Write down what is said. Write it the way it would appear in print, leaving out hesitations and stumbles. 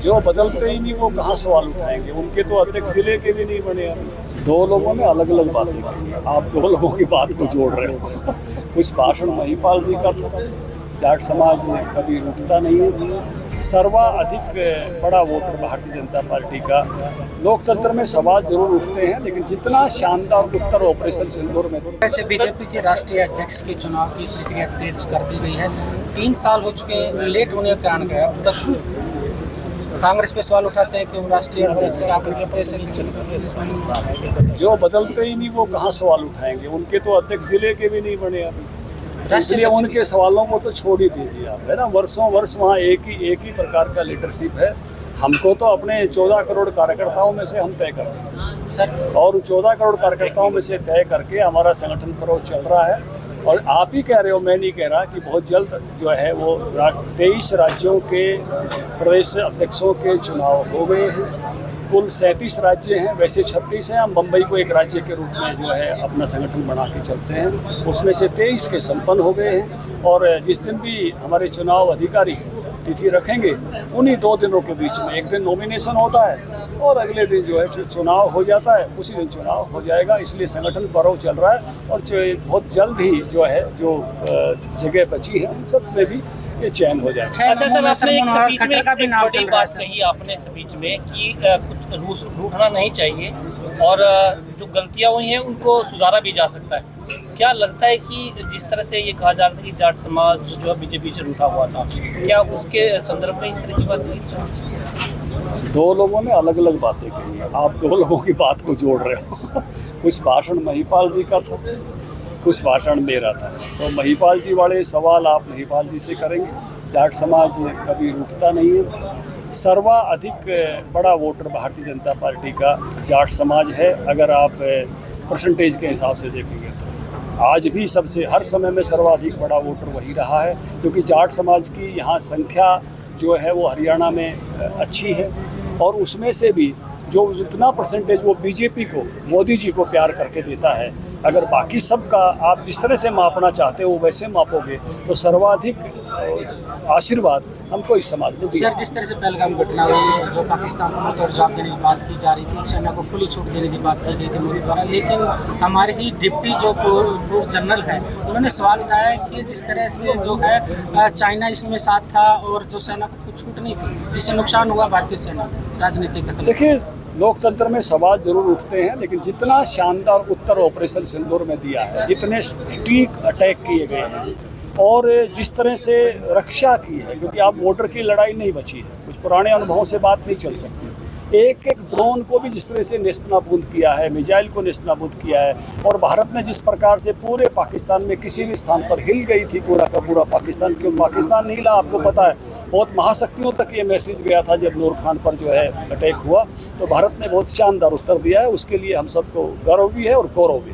जो बदलते ही नहीं वो कहाँ सवाल उठाएंगे। उनके तो अध्यक्ष जिले के भी नहीं बने अभी। दो लोगों ने अलग अलग बातें की, आप दो लोगों की बात को जोड़ रहे हो। कुछ भाषण महिपाल जी का था, जाट समाज कभी उठता नहीं है। सर्वाधिक बड़ा वोटर भारतीय जनता पार्टी का। लोकतंत्र में सवाल जरूर उठते हैं, लेकिन जितना शानदार उत्तर ऑपरेशन सिंदूर में। वैसे बीजेपी के राष्ट्रीय अध्यक्ष के चुनाव की प्रक्रिया तेज कर दी गई है। 3 साल हो चुके हैं, लेट होने के कारण क्या अब तक कांग्रेस पे सवाल उठाते हैं कि वो राष्ट्रीय अध्यक्ष का जो बदलते ही नहीं वो कहाँ सवाल उठाएंगे। उनके तो अध्यक्ष जिले के भी नहीं बने अभी, इसलिए उनके सवालों को तो छोड़ ही दीजिए आप, है ना। वर्षों वर्ष वहाँ एक ही प्रकार का लीडरशिप है। हमको तो अपने 14 करोड़ कार्यकर्ताओं में से हम तय करते हैं सर, और 14 करोड़ कार्यकर्ताओं में से तय करके हमारा संगठन पर्व चल रहा है। और आप ही कह रहे हो, मैं नहीं कह रहा, कि बहुत जल्द जो है वो 23 राज्यों के प्रदेश अध्यक्षों के चुनाव हो गए हैं। कुल 37 राज्य हैं, वैसे 36 हैं। हम बम्बई को एक राज्य के रूप में जो है अपना संगठन बना के चलते हैं। उसमें से 23 के संपन्न हो गए हैं। और जिस दिन भी हमारे चुनाव अधिकारी तिथि रखेंगे, उन्हीं 2 दिनों के बीच में एक दिन नॉमिनेशन होता है और अगले दिन जो है चुनाव हो जाता है, उसी दिन चुनाव हो जाएगा। इसलिए संगठन पर्व चल रहा है और बहुत जल्द ही जो है जो जगह बची है उन सब में भी ये चयन हो जाएगा। अच्छा सर, आपने एक स्पीच में एक बड़ी बात कही आपने स्पीच में कि कुछ रूठना नहीं चाहिए और जो गलतियां हुई हैं उनको सुधारा भी जा सकता है। क्या लगता है कि जिस तरह से ये कहा जा रहा था कि जाट समाज जो है बीजेपी से रूठा हुआ था, क्या उसके संदर्भ में इस तरह की बात थी? दो लोगों ने अलग अलग बातें कही, आप दो लोगों की बात को जोड़ रहे हो। कुछ भाषण महिपाल जी का था, कुछ भाषण मेरा था। तो महिपाल जी वाले सवाल आप महिपाल जी से करेंगे। जाट समाज कभी रूठता नहीं है। सर्वाधिक बड़ा वोटर भारतीय जनता पार्टी का जाट समाज है। अगर आप परसेंटेज के हिसाब से देखेंगे तो आज भी सबसे हर समय में सर्वाधिक बड़ा वोटर वही रहा है, क्योंकि जाट समाज की यहाँ संख्या जो है वो हरियाणा में अच्छी है। और उसमें से भी जो जितना परसेंटेज वो बीजेपी को, मोदी जी को प्यार करके देता है, अगर बाकी सब का आप जिस तरह से मापना चाहते हो वैसे मापोगे तो सर्वाधिक आशीर्वाद हमको इस समाज में दिया। सर, जिस तरह से पहलगाम घटना हुई, जो पाकिस्तान को मुंहतोड़ जवाब देने की बात की जा रही थी, सेना को खुली छूट देने की बात की गई थी मोदी द्वारा, लेकिन हमारे ही डिप्टी जो जनरल है उन्होंने सवाल उठाया कि जिस तरह से जो है चाइना इसमें साथ था और जो सेना को कुछ छूट नहीं थी, जिससे नुकसान हुआ भारतीय सेना राजनीतिक दखल। देखिए, लोकतंत्र में सवाल जरूर उठते हैं, लेकिन जितना शानदार उत्तर ऑपरेशन सिंदूर में दिया है, जितने स्ट्रीक अटैक किए गए हैं और जिस तरह से रक्षा की है, क्योंकि आप वोटर की लड़ाई नहीं बची है, कुछ पुराने अनुभवों से बात नहीं चल सकती। एक एक ड्रोन को भी जिस तरह से नेस्तनाबूद किया है, मिसाइल को नेस्तनाबूद किया है, और भारत ने जिस प्रकार से पूरे पाकिस्तान में किसी भी स्थान पर हिल गई थी पूरा का पूरा पाकिस्तान, क्यों पाकिस्तान नहीं हिला आपको पता है। बहुत महाशक्तियों तक ये मैसेज गया था जब नूर खान पर जो है अटैक हुआ, तो भारत ने बहुत शानदार उत्तर दिया है। उसके लिए हम सबको गर्व भी है और गौरव भी।